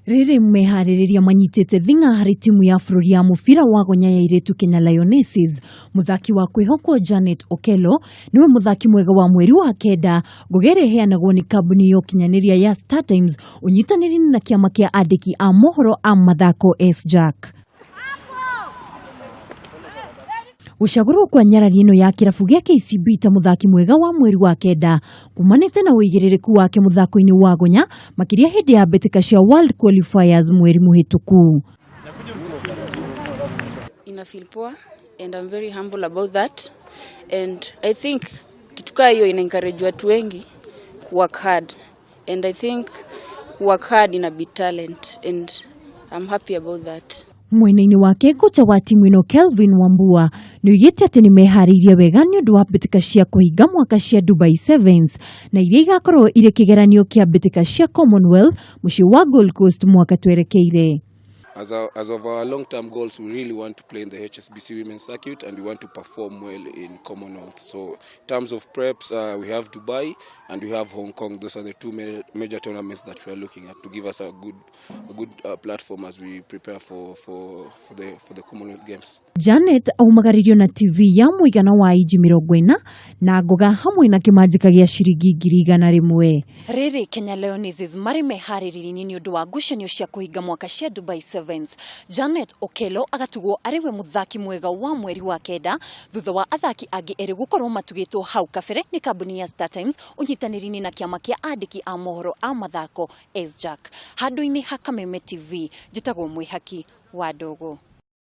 Riri mehaririria manyitete thinga hari timu ya bururi ya mubira wa goonya ya iretu Kenya Lionesses. Muthaki wa kwihokwo Janet Okello niwe muthaki mwega wa mweri wa kenda, ngugere heanagwo ni kambuni yo kinyaniria ya Star Times unyitaniri na kiama kia andiki a mohoro a mathako S-Jack. Gucagurwo kwa nyarari ino ya kirabu gia KCB ta muthaki mwega wa mweri wa kenda kumanite na uigiririku wake muthako-ini wa goonya makiria hindi ya mbitika cia World Qualifiers mweri muhituku. Ina feel poa and I'm very humble about that, and I think kituka hiyo ina encourage watu wengi work hard, and I think work hard ina be talent, and I'm happy about that. Mwena-ini wake kocha wa timu ino Kelvin Wambua niugite ati nimehariirie wega ni undu wa mbitika cia kuhinga mwaka cia Dubai Sevens na iria igakorwo iri kigeranio kia mbitika cia Commonwealth mucii wa Gold Coast mwaka twerekeire. As of our long-term goals, we really want to play in the HSBC Women's Circuit and we want to perform well in Commonwealth. So in terms of preps, we have Dubai and we have Hong Kong. Those are the two major tournaments that we are looking at to give us a good platform as we prepare for the Commonwealth Games. Janet aumagaririo na TV ya muigana wa inji 40 na nguga hamwe na kimanjika gia ciringi 100,000. Riri Kenya Lionesses mari mehariririe ni undu wa ngucanio cia kuhinga mwaka cia Dubai Sevens. Janet Okello agatugwo ariwe muthaki mwega wa mweri wa kenda thutha wa athaki angi eri gukorwo matugitwo hau kabere ni kambuni ya Star Times unyitaniri na kiama kia andiki a mohoro a mathako S-Jack. Handu-ini ha Kameme TV njitagwo mwihaki wa ndogo.